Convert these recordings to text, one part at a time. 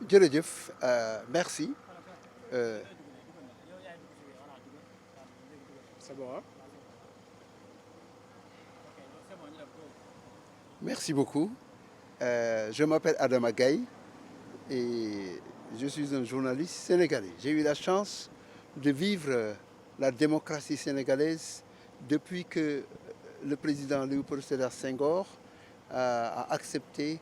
jërëjëf merci. Euh, C'est bon, hein? Merci beaucoup. Je m'appelle Adama Gaye et je suis un journaliste sénégalais. J'ai eu la chance de vivre la démocratie sénégalaise depuis que le président Léopold Sédar Senghor a accepté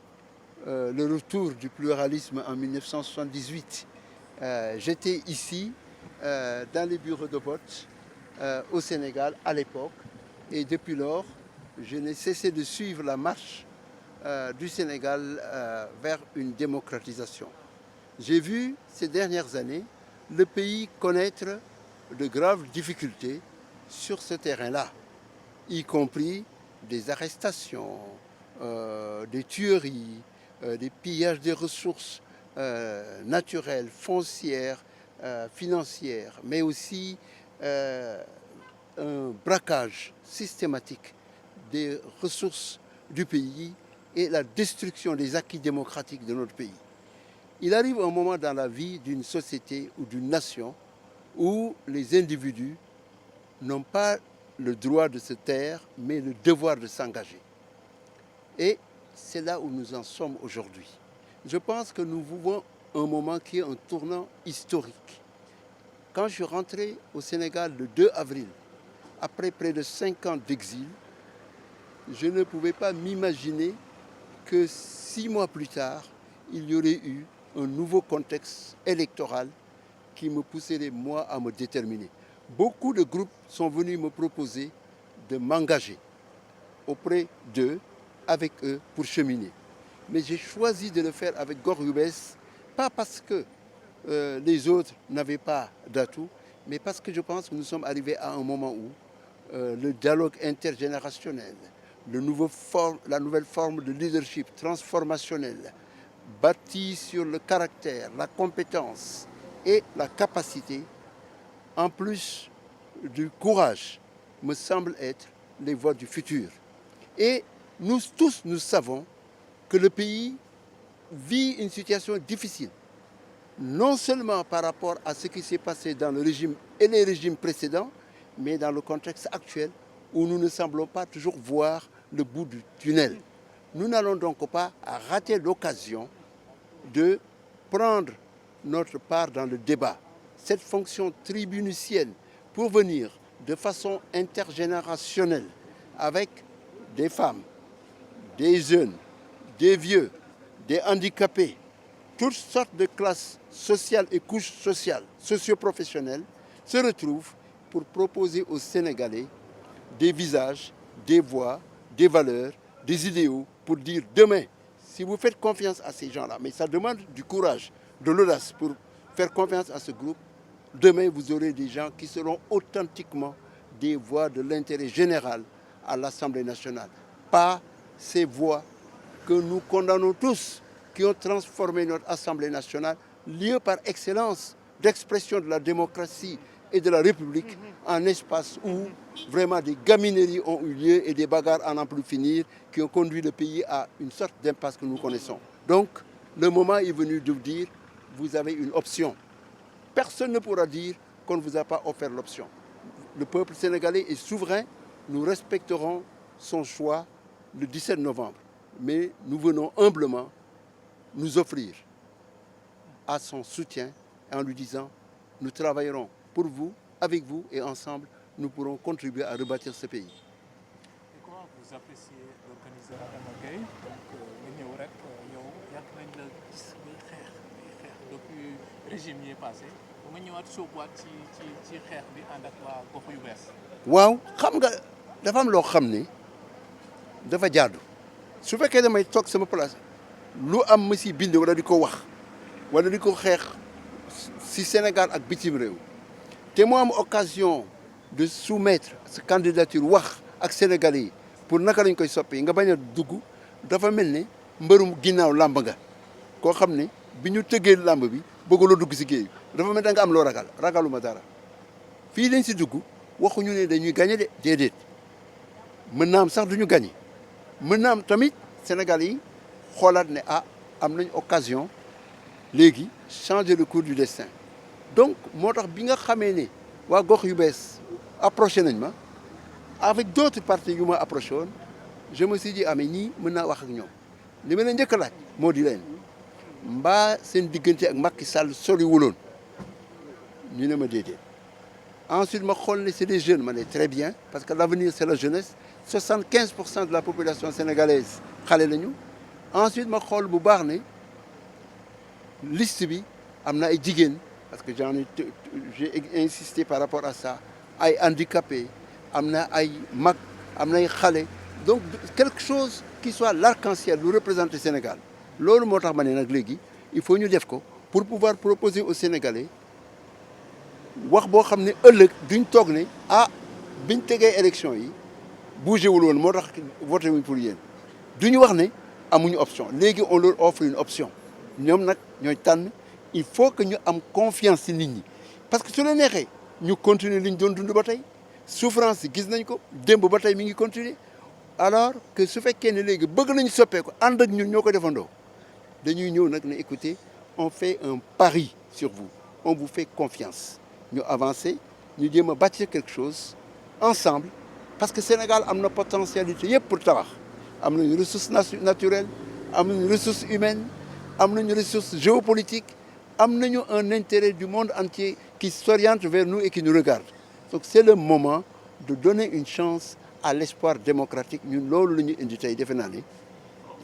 le retour du pluralisme en 1978. J'étais ici dans les bureaux de vote au Sénégal à l'époque et depuis lors, je n'ai cessé de suivre la marche du Sénégal vers une démocratisation. J'ai vu ces dernières années le pays connaître de graves difficultés sur ce terrain-là, y compris des arrestations, des tueries, des pillages des ressources naturelles, foncières, financières, mais aussi un braquage systématique des ressources du pays et la destruction des acquis démocratiques de notre pays. Il arrive un moment dans la vie d'une société ou d'une nation où les individus n'ont pas le droit de se taire, mais le devoir de s'engager. Et c'est là où nous en sommes aujourd'hui. Je pense que nous vivons un moment qui est un tournant historique. Quand je suis rentré au Sénégal le 2 avril, après près de 5 ans d'exil, je ne pouvais pas m'imaginer que 6 mois plus tard, il y aurait eu un nouveau contexte électoral qui me pousserait, moi, à me déterminer. Beaucoup de groupes sont venus me proposer de m'engager auprès d'eux, avec eux, pour cheminer. Mais j'ai choisi de le faire avec Gor Youbès, pas parce que les autres n'avaient pas d'atout, mais parce que je pense que nous sommes arrivés à un moment où le dialogue intergénérationnel, la nouvelle forme de leadership transformationnel, bâtie sur le caractère, la compétence et la capacité, en plus du courage, me semblent être les voies du futur. Et nous tous, nous savons que le pays vit une situation difficile, non seulement par rapport à ce qui s'est passé dans le régime et les régimes précédents, mais dans le contexte actuel où nous ne semblons pas toujours voir le bout du tunnel. Nous n'allons donc pas rater l'occasion de prendre notre part dans le débat. Cette fonction tribunicienne pour venir de façon intergénérationnelle avec des femmes, des jeunes, des vieux, des handicapés, toutes sortes de classes sociales et couches sociales, socio-professionnelles, se retrouvent pour proposer aux Sénégalais des visages, des voix, des valeurs, des idéaux, pour dire demain, si vous faites confiance à ces gens-là, mais ça demande du courage, de l'audace pour faire confiance à ce groupe, demain vous aurez des gens qui seront authentiquement des voix de l'intérêt général à l'Assemblée nationale. Pas ces voix que nous condamnons tous, qui ont transformé notre Assemblée nationale, lieu par excellence d'expression de la démocratie et de la République, en espace où vraiment des gamineries ont eu lieu et des bagarres à n'en plus finir, qui ont conduit le pays à une sorte d'impasse que nous connaissons. Donc, le moment est venu de vous dire, vous avez une option. Personne ne pourra dire qu'on ne vous a pas offert l'option. Le peuple sénégalais est souverain, nous respecterons son choix le 17 novembre. Mais nous venons humblement nous offrir à son soutien en lui disant nous travaillerons pour vous, avec vous et ensemble nous pourrons contribuer à rebâtir ce pays. Et comment vous appréciez l'organiser Adama Gaye donc nga ñëw rek yow yàgg nañ la gis ngay xeex depuis régime yi passé nga ñëwaat sóobuwaat ci xeex bi ànd ak waa gox yu bees. waaw xam nga dafa am loo xam ni dafa jaadu su fekkee damay toog sama place lu am ma si bind wala di ko wax wala di ko xeex si Sénégal ak bitim réew te mu am occasion de soumettre sa candidature wax ak Sénégalais yi pour naka lañ koy soppi nga bañ a dugg dafa mel ni mbërum ginnaaw làmb nga koo xam ne bi ñu tëggee làmb bi bëggaloo dugg si géej dafa mel da nga am loo ragaluma dara fii lañ si dugg waxuñu ne dañuy gagné de déedéet mën naa am sax duñu gagné mën naa am tamit Sénégal yi xoolaat ne am nañ occasion léegi changer le cours du destin donc moo tax bi nga xamee ne waa gox yu bees approché nañ ma avec d'autres partis yu ma approché woon je me suis dit ah mais ñii mën naa wax ak ñoom li ma leen njëkk a laaj moo di leen mbaa seen diggante ak Macky Sall soriwuloon ñu ne ma déedéet ensuite ma xool ne c'est des jeunes ma ne très bien parce que l'avenir c'est la jeunesse 75% de la population sénégalaise xale lañu ensuite ma xool bu baax ne liste bi am na ay jigéen parce que j'ai insisté par rapport à ça ay handicapés am na ay mag am na ay xale donc quelque chose qui soit l'arc-en-ciel lu représenter Sénégal loolu moo tax ma ne nag léegi il faut ñu def ko pour pouvoir proposer aux Sénégalais wax boo xam ne ëllëg duñ toog ne ah biñ tegee élection yi bougé wul woon moo tax voté wuñ pour yéen duñu wax ne amuñu option léegi on leur offre une option ñoom nag ñooy tànn il faut que ñu am confiance ci nit ñi parce que su la neexee ñu continuer li ñu doon dund ba tey souffrance yi gis nañ ko démb ba tey mi ngi continuer alors que su fekkee ne léegi bëgg nañu soppeeku ànd ak ñun ñoo ko defandoo dañuy ñëw nag ne écoutez on fait un pari sur vous on vous fait confiance ñu avancer ñu jéem a bâtir quelque chose ensemble parce que Sénégal am na potentialité yëpp pour tabax am nañu ressource naturelle am nañu ressource humaine am nañu ressource géopolitique am nañu un intérêt du monde entier qui s'oriente vers nous et qui nous regarde donc c'est le moment de donner une chance à l'espoir démocratique ñun loolu la ñu indi tey defe naa ne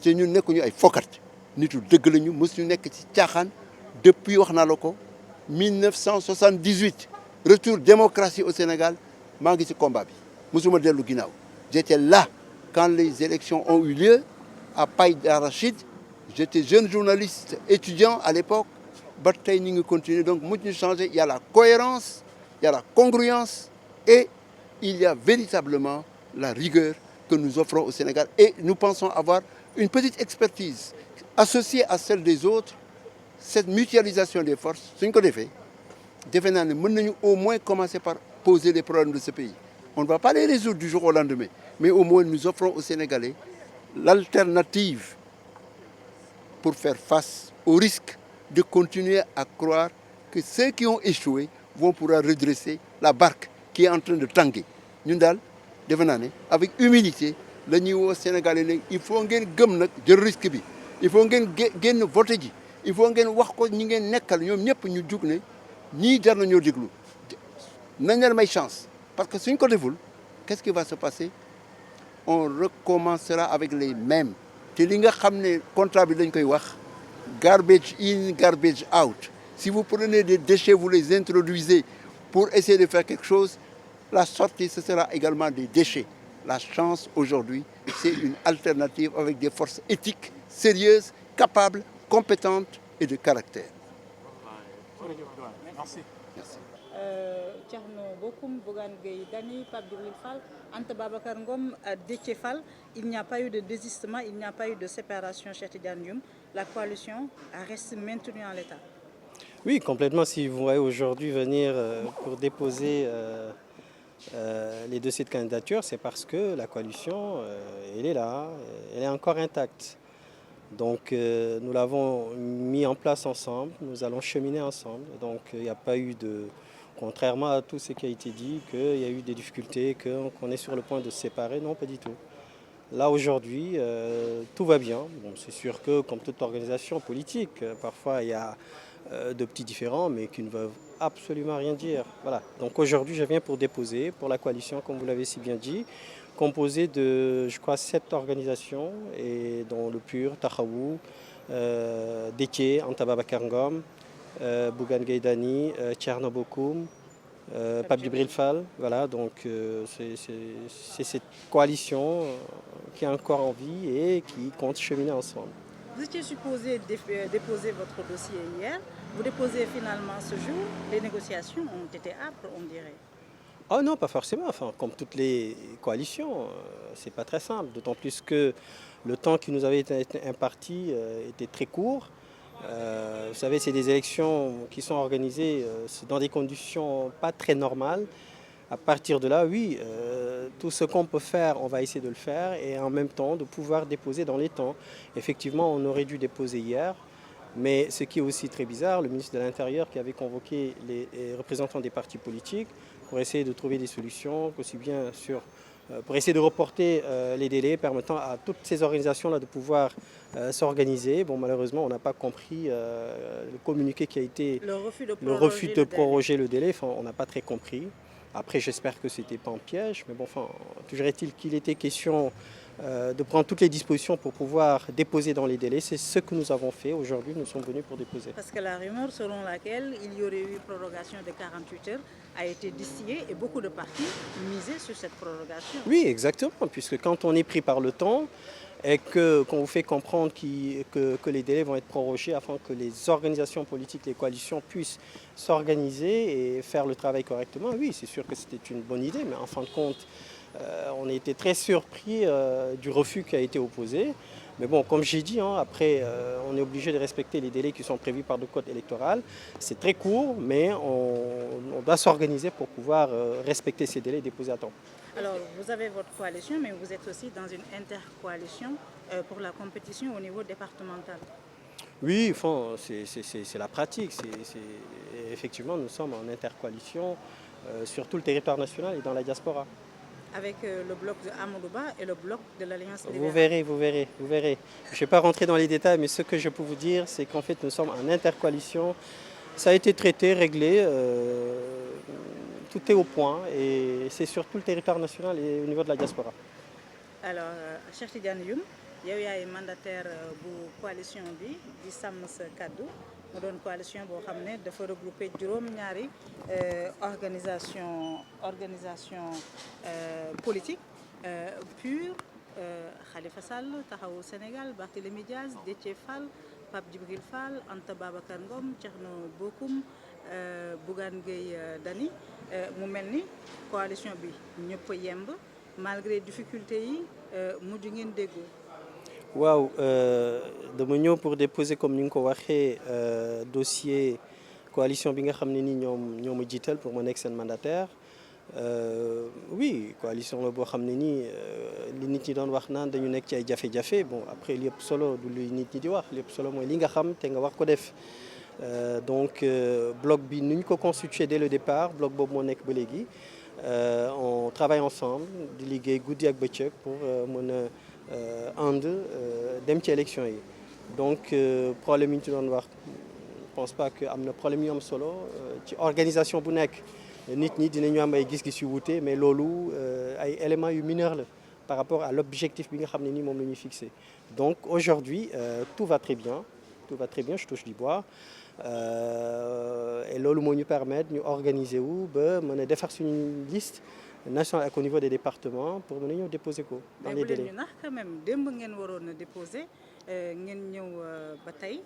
te ñun nekkuñu ay fokat nitu dëgg lañu mës ñu nekk ci caaxaan depuis wax naa la ko 1978 retour démocratie au Sénégal maa ngi ci combat bi mësuma dellu ginnaaw j'étais là quand les élections ont eu lieu à Paille d'Arachide j'étais jeune journaliste étudiant à l'époque ba tey ñu ngi continuer donc mu ñu changer il y a la cohérence il y a la congruence et il y a véritablement la rigueur que nous offrons au Sénégal et nous pensons avoir une petite expertise associée à celle des autres cette mutualisation des forces suñ ko defee defe naa ne mën nañu au moins commencer par poser les problèmes de ce pays on ne va pas les résoudre du jour au lendemain mais au moins nous offrons aux Sénégalais l'alternative pour faire face au risque de continuer à croire que ceux qui ont échoué vont pouvoir redresser la barque qui est en train de tanguer ñun daal defe naa ne avec humilité la ñuy woo Sénégalais ne il faut ngeen gëm nag jël risque bi il faut ngeen génn voté ji il faut ngeen wax ko ñi ngeen nekkal ñoom ñëpp ñu jug ne ñii jar nañoo déglu nañ leen may chance parce que suñ ko deful qu'est-ce qui va se passer on recommencera avec les mêmes te li nga xam ne contrat bi lañ koy wax garbage in garbage out si vous prenez des déchets vous les introduisez pour essayer de faire quelque chose la sortie ce sera également des déchets la chance aujourd'hui c'est une alternative avec des forces éthiques sérieuses capables compétentes et de caractère. Merci. Merci. Thierno Bocoum, Bougane Gueye Dany, Pape Djibril Fall, Anta Babacar Ngom, Déthié Fall, il n'y a pas eu de désistement, il n'y a pas eu de séparation Cheikh Tidiane Youm. La coalition reste maintenue en l'état. Oui, complètement. Si vous voyez aujourd'hui venir pour déposer les dossiers de candidature, c'est parce que la coalition, elle est là, elle est encore intacte. Donc nous l'avons mis en place ensemble, nous allons cheminer ensemble. Donc il n'y a pas eu de, contrairement à tout ce qui a été dit, qu'il y a eu des difficultés, qu'on est sur le point de se séparer, non, pas du tout. Là aujourd'hui, tout va bien. Bon, c'est sûr que comme toute organisation politique, parfois il y a de petits différends, mais qui ne veulent absolument rien dire. Voilà. Donc aujourd'hui, je viens pour déposer pour la coalition, comme vous l'avez si bien dit, composée de, je crois, 7 organisations, et dont le PUR, Taxawu, Déthié, Anta Babacar Ngom, Bougane Gueye Dany, Thierno Bocoum, Pape Djibril Fall. Voilà, donc c'est cette coalition qui est encore en vie et qui compte cheminer ensemble. Vous étiez supposé déposer votre dossier hier. Vous déposez finalement ce jour. Les négociations ont été âpres, on dirait. Oh non, pas forcément. Enfin, comme toutes les coalitions, c'est pas très simple. D'autant plus que le temps qui nous avait été imparti était très court. Vous savez, c'est des élections qui sont organisées dans des conditions pas très normales. À partir de là, oui, tout ce qu'on peut faire, on va essayer de le faire et en même temps de pouvoir déposer dans les temps. Effectivement, on aurait dû déposer hier. Mais ce qui est aussi très bizarre, le ministre de l'Intérieur qui avait convoqué les représentants des partis politiques pour essayer de trouver des solutions, aussi bien pour essayer de reporter les délais permettant à toutes ces organisations-là de pouvoir s'organiser. Bon, malheureusement, on n'a pas compris le communiqué qui a été... Le refus de proroger le délai, enfin, on n'a pas très compris. Après, j'espère que ce n'était pas un piège, mais bon, enfin, toujours est-il qu'il était question de prendre toutes les dispositions pour pouvoir déposer dans les délais. C'est ce que nous avons fait. Aujourd'hui, nous sommes venus pour déposer. Parce que la rumeur selon laquelle il y aurait eu prorogation de 48 heures a été distillée et beaucoup de partis misaient sur cette prorogation. Oui, exactement, puisque quand on est pris par le temps et qu'on vous fait comprendre que les délais vont être prorogés afin que les organisations politiques, les coalitions puissent s'organiser et faire le travail correctement, oui, c'est sûr que c'était une bonne idée, mais en fin de compte, on a été très surpris du refus qui a été opposé. Mais bon, comme j'ai dit, après, on est obligé de respecter les délais qui sont prévus par le code électoral. C'est très court, mais on doit s'organiser pour pouvoir respecter ces délais et déposer à temps. Alors, vous avez votre coalition, mais vous êtes aussi dans une intercoalition pour la compétition au niveau départemental. Oui, enfin, c'est la pratique. Effectivement, nous sommes en intercoalition sur tout le territoire national et dans la diaspora. Avec le bloc de Amadouba et le bloc de l'Alliance libérale. Vous verrez. Je ne vais pas rentrer dans les détails, mais ce que je peux vous dire, c'est qu'en fait, nous sommes en intercoalition. Ça a été traité, réglé, tout est au point et c'est sur tout le territoire national et au niveau de la diaspora. Alors, Cheikh Tidiane Youm, yow yaay mandataire bu coalition bi di sàmm sa kàddu mu doon coalition boo xam ne dafa regroupé juróom-ñaari organisation politique PUR, Khalifa Sall Taxawu Sénégal, Barthélémy Diaz, Déthié Fall, Pape Djibril Fall, Anta Babacar Ngom, Thierno Bocoum, Bougane Gueye Dany. Mu mel ni coalition bi ñëpp a yemb malgré difficulté yi mujj ngeen déggoo. waaw dama ñëw pour déposer comme ni nga ko waxee dossier coalition bi nga xam ne ni ñoo ma jiital pour ma nekk seen mandataire. Oui, coalition la boo xam ne nii li nit ñi doon wax naan dañu nekk ci ay jafe-jafe bon après li ëpp solo du luy nit ñi di wax li ëpp solo mooy li nga xam te nga wax ko def. Donc bloc bi nu ñu ko constitué dès le départ bloc boobu moo nekk ba léegi on travaille ensemble di liggéey guddi ak bëccëg pour mën a ànd dem ci élection yi donc problème yi ñu ci doon wax je pense pas que am na problème yu am solo ci organisation bu nekk nit ñi dinañu am ay gis-gis yu wuute mais loolu ay éléments yu mineurs la par rapport à l'objectif bi nga xam ne nii moom la ñuy fixé donc aujourd'hui tout va très bien je touche du bois et loolu moo ñu permettre ñu organiser wu ba mën a defar suñu liste nationale ak au niveau des départements pour mën a ñëw déposer ko dans les délais. mais bu leen ñu nax quand même démb ngeen waroon a déposer ngeen ñëw ba tey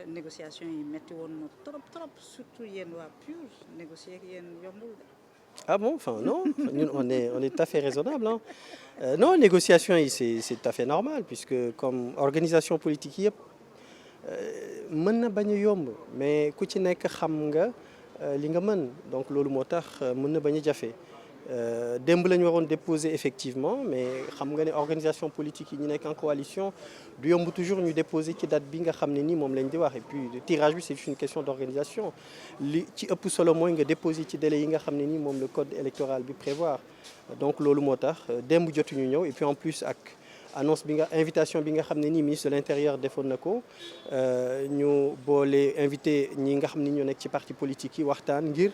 négociation yi metti woon na trop surtout yéen waa PUR négocier ak yéen yombul de. Ah bon, enfin non, nous, on est tout à fait raisonnable. Non, négociation yi c'est tout à fait normal puisque comme organisation politique yëpp mën na bañ a yomb mais ku ci nekk xam nga li nga mën donc loolu moo tax mën na bañ a jafe démb la ñu waroon déposer effectivement mais xam nga ne organisation politique yi ñu nekk en coalition du yomb toujours ñu déposer ci date bi nga xam ne nii moom lañ di wax et puis le tirage bi c'est une question d'organisation li ci ëpp solo mooy nga déposer ci délai yi nga xam ne nii moom le code électoral bi prévoir donc loolu moo tax démb jotuñu ñëw et puis en plus ak annonce bi nga invitation bi nga xam ne nii ministre de l'intérieur defoon na ko ñu boole invité ñi nga xam ni ñoo nekk ci parti politique yi waxtaan ngir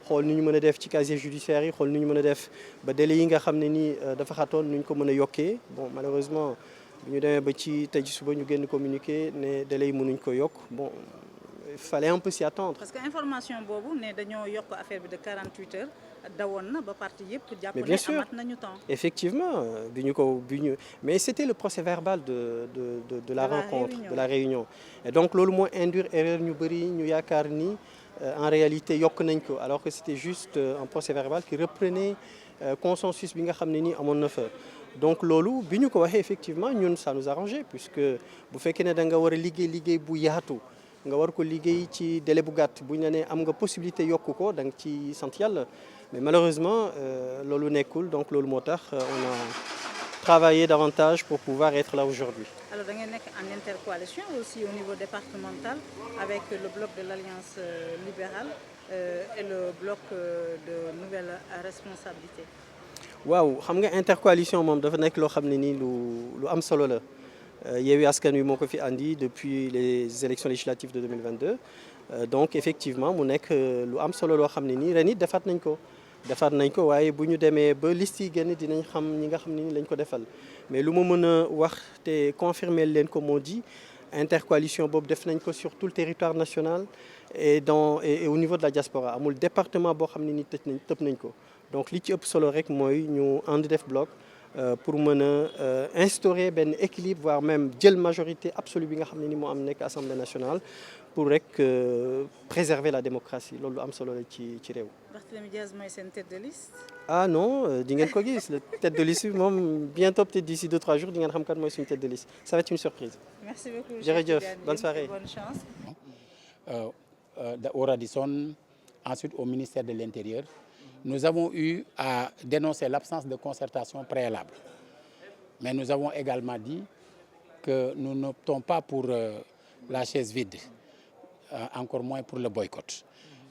xool nu ñu mën a def ci casier judiciaire yi xool nu ñu mën a def ba délai yi nga xam ne nii dafa xatoon nu ñu ko mën a yokkee bon malheureusement bu ñu demee ba ci tey ci suba ñu génn communiqué ne délai yi mënuñ ko yokk bon il fallait un peu s'y attendre. parce que information boobu ne dañoo yokk affaire bi de 48 heures dawoon na ba parti yëpp jàpp mais bien ne sûr amat nañu temps. Effectivement mais c'était le procès verbal de la rencontre de la réunion et donc loolu moo induire erreur ñu bëri ñu yaakaar ni en réalité yokk nañ ko alors que c'était juste un procès verbal qui reprenait consensus bi nga xam ne nii amoon na fa donc loolu bi ñu ko waxee effectivement ñun ça nous arrangeait puisque bu fekkee ne da nga war a liggéey bu yaatu nga war ko liggéey ci délai bu gàtt bu ñu la nee am nga possibilité yokk ko da nga ci sant yàlla mais malheureusement loolu nekkul donc loolu moo tax travailler davantage pour pouvoir être là aujourd'hui. Alors da ngeen nekk en intercoalition aussi au niveau départemental avec le bloc de l'Alliance libérale et le bloc de nouvelle responsabilité. waaw xam nga intercoalition moom dafa nekk loo xam ne nii lu am solo la Yewwi Askan Wi moo ko fi andi depuis les élections législatives de 2022 donc effectivement mu nekk lu am solo loo xam ne nii ren it defaat nañ ko waaye bu ñu demee ba liste yi génn dinañ xam ñi nga xam ne ni lañ ko defal mais lu ma mën a wax te confirmer leen ko moo di intercoalition boobu def nañ ko sur tout le territoire national et au niveau de la diaspora amul département boo xam ne ni tëb nañ ko donc li ci ëpp solo rek mooy ñu ànd def bloc pour mën a instaurer benn équilibre voire même jël majorité absolue bi nga xam ne ni moo am nekk Assemblée nationale pour rek préserver la démocratie loolu lu am solo la ci réew. Barthélémy Diaz mooy seen tête de liste. ah non di ngeen ko gis la tête de liste bi moom bientôt peut-être d'ici 2-3 jours di ngeen xam kat mooy suñu tête de liste ça va être une surprise. Merci beaucoup. jërëjëf bonne soirée. Bonne chance. Au Radisson, ensuite au ministère de l'Intérieur, nous avons eu à dénoncer l'absence de concertation préalable. Mais nous avons également dit que nous n'optons pas pour la chaise vide, encore moins pour le boycott.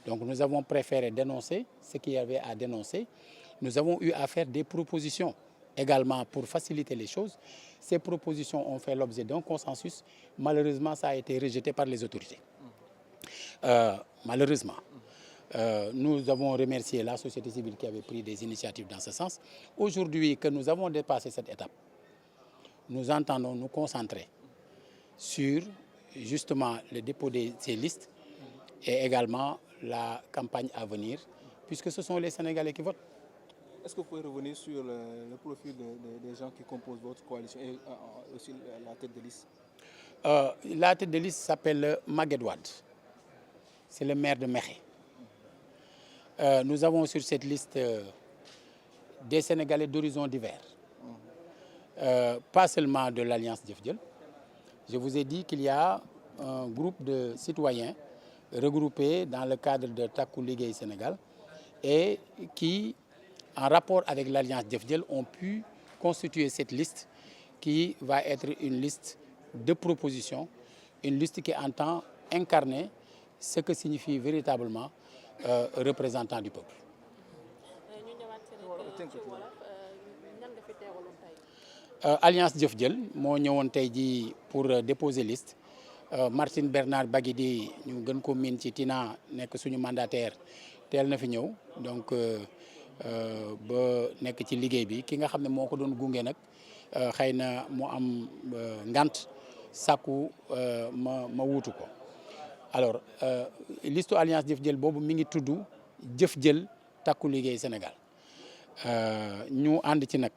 Donc nous avons préféré dénoncer ce qu'il y avait à dénoncer. Nous avons eu à faire des propositions également pour faciliter les choses. Ces propositions ont fait l'objet d'un consensus. Malheureusement, ça a été rejeté par les autorités. Malheureusement. Nous avons remercié la société civile qui avait pris des initiatives dans ce sens. Aujourd'hui que nous avons dépassé cette étape, nous entendons nous concentrer sur justement le dépôt de ces listes et également la campagne à venir, puisque ce sont les Sénégalais qui votent. Est-ce que vous pouvez revenir sur le profil des gens qui composent votre coalition et aussi la tête de liste? La tête de liste s'appelle Maguette Wade. C'est le maire de Mékhé. Nous avons sur cette liste des Sénégalais d'horizons divers. Pas seulement de l'Alliance Jëf Jël. Je vous ai dit qu'il y a un groupe de citoyens regroupés dans le cadre de Takku Liggéey Sénégal et qui, en rapport avec l'Alliance Jëf Jël, ont pu constituer cette liste qui va être une liste de propositions, une liste qui entend incarner ce que signifie véritablement représentant du peuple. Alliance Jëf Jël moo ñëwoon tey jii pour déposer liste Martin Bernard Baguidi ñu gën ko miin ci Tina nekk suñu mandataire teel na fi ñëw donc ba nekk ci liggéey bi ki nga xam ne moo ko doon gunge nag xëy na mu am ngant sàkku ma wuutu ko. Alors liste Alliance Jëf Jël boobu mi ngi tudd Jëf Jël Takku Liggéey Sénégal ñu ànd ci nag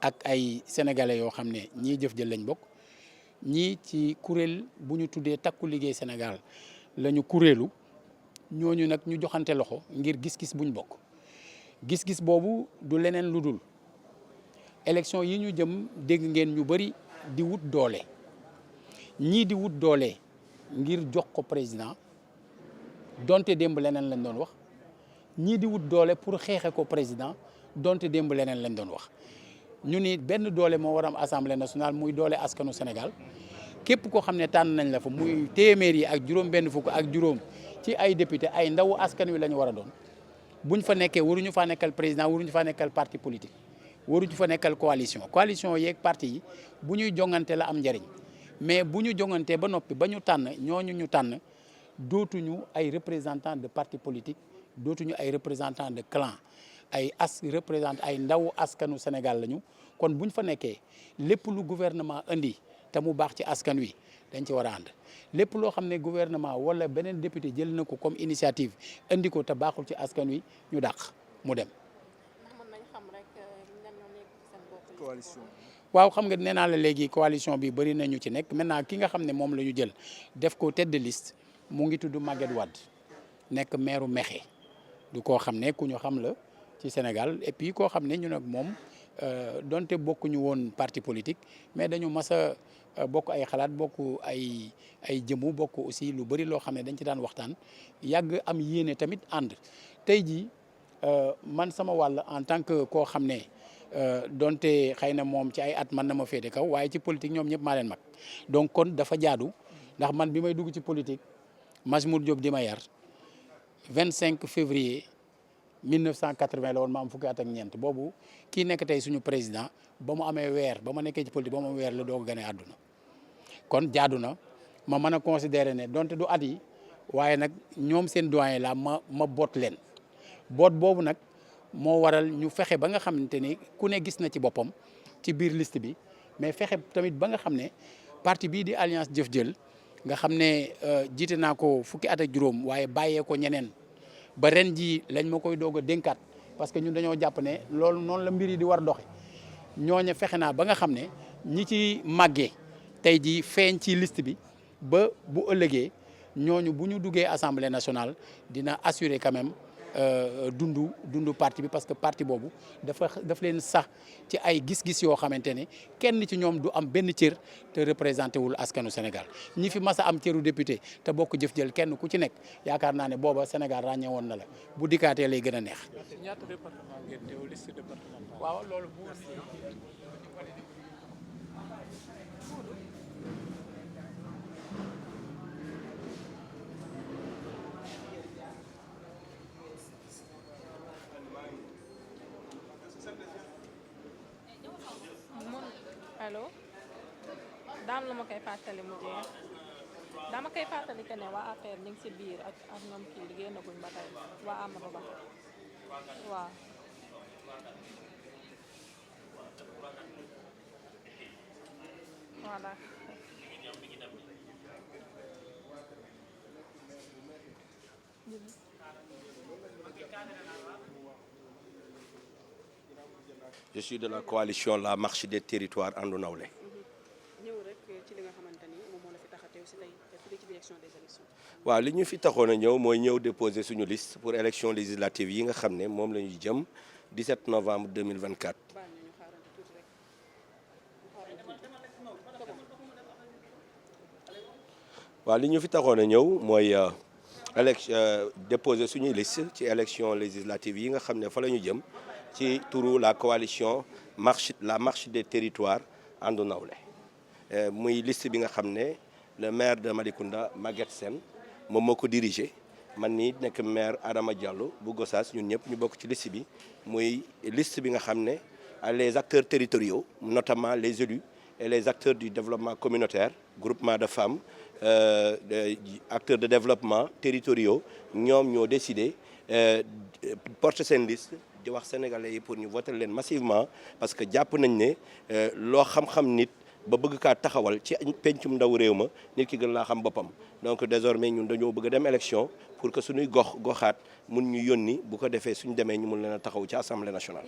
ak ay sénégalais yoo xam ne ñii Jëf Jël lañ bokk ñii ci kuréel bu ñu tuddee Takku Liggéey Sénégal la ñu kuréelu ñooñu nag ñu joxante loxo ngir gis-gis buñ bokk gis-gis boobu du leneen lu dul élection yi ñu jëm dégg ngeen ñu bëri di wut doole ñii di wut doole ngir jox ko président donte démb leneen lañ doon wax ñii di wut doole pour xeexe ko président donte démb leneen lañ doon wax ñu ni benn doole moo war am assemblée nationale muy doole askanu Sénégal képp koo xam ne tànn nañ la fa muy téeméer yi ak juróom benn fukk ak juróom ci ay député ay ndawu askan wi la ñu war a doon buñ fa nekkee waruñu faa nekkal président waruñu faa nekkal parti politique waruñu fa nekkal coalition yeeg parti yi bu ñuy jongante la am njëriñ mais bu ñu jongantee ba noppi ba ñu tànn ñooñu ñu tànn dootuñu ay représentants de parti politique dootuñu ay représentants de clan ay ay ndaw askanu Sénégal lañu kon buñ fa nekkee lépp lu gouvernement indi te mu baax ci askan wi dañ ci war a ànd lépp loo xam ne gouvernement wala beneen député jël na ko comme initiative indi ko te baaxul ci askan wi ñu dàq mu dem. coalition. waaw xam nga nee naa la léegi coalition bi bëri nañu ci nekk maintenant ki nga xam ne moom la ñu jël def ko tête de liste mu ngi tudd Maguette Wade nekk maire Mékhé du koo xam ne ku ñu xam la ci Sénégal et puis koo xam ne ñu nag moom donte bokkuñu woon parti politique mais dañu mas a bokk ay xalaat bokk ay jëmu bokk aussi lu bëri loo xam ne dañ ci daan waxtaan yàgg am yéene tamit ànd tey jii man sama wàll en tant que koo xam ne donte xëy na moom ci ay at man na ma féete kaw waaye ci politique ñoom ñëpp maa leen mag donc kon dafa jaadu ndax man bi may dugg ci politique Majmout Diop di ma yar 25 février 1980 la woon ma am fukki at ak ñeent boobu kii nekk tey suñu président ba mu amee weer ba ma nekkee ci politique ba mu amee weer la doog a gane àdduna kon jaadu na ma mën a considérer ne donte du at yi waaye nag ñoom seen doyen la ma boot leen boot boobu nag moo waral ñu fexe ba nga xamante ni ku ne gis na ci boppam ci biir liste bi mais fexe tamit ba nga xam ne parti bii di Alliance Jëf Jël nga xam ne jiite naa ko fukki at ak juróom waaye bàyyee ko ñeneen ba ren jii lañ ma koy doog a dénkaat parce que ñun dañoo jàpp ne loolu noonu la mbir yi di war doxe ñooña fexe naa ba nga xam ne ñi ci màggee tey jii feeñ ci liste bi ba bu ëllëgee ñooñu bu ñu duggee assemblée nationale dina assurer quand même dundu parti bi parce que parti boobu daf leen sax ci ay gis-gis yoo xamante ne kenn ci ñoom du am benn cër te représenté wul askanu Sénégal ñi fi mas a am cëru député te bokk Jëf Jël kenn ku ci nekk yaakaar naa ne booba Sénégal ràññee woon na la bu dikkaatee lay gën a neex. ñaata département ngeen teew liste départementale. waaw loolu allo daam la ma koy fàttali mu jeex dama koy fàttali que ne waa APR ñu ngi si biir ak ñoom kii liggéey na guñ ba tey waa Amadou Ba waaw. voilà. Je suis de la coalition La Marche des Territoires Andu Nawlé. ñëw rek ci li nga xamante ni moom moo la fi tax a teew si tey fii ci direction des élections. waaw li ñu fi taxoon a ñëw mooy ñëw déposer suñu liste pour élection législative yi nga xam ne moom la ñu jëm 17 novembre 2024. baal ñu xaarante tuuti rek waaw li ñu fi taxoon a ñëw mooy déposer suñuy liste ci élection législative yi nga xam ne fa la ñu jëm ci turu la coalition la marche des territoires Andu Nawlé muy liste bi nga xam ne le maire de Malicounda Maguette Sène moom moo ko dirigé man nii nekk maire Adama Diallo bu Gossas ñun ñëpp ñu bokk ci liste bi muy liste bi nga xam ne les acteurs territoriaux notamment les élus et les acteurs du développement communautaire groupement de femmes acteurs de développement territoriaux ñoom ñoo décidé porter seen liste di wax sénégalais yi pour ñu voter leen massivement parce que jàpp nañ ne loo xam-xam nit ba bëgg kaa taxawal ci pencum ndaw réew ma nit ki gën laa xam boppam donc désormais ñun dañoo bëgg a dem élection pour que suñuy goxaat mun ñu yónni bu ko defee suñu demee ñu mun leen a taxaw ci assemblée nationale.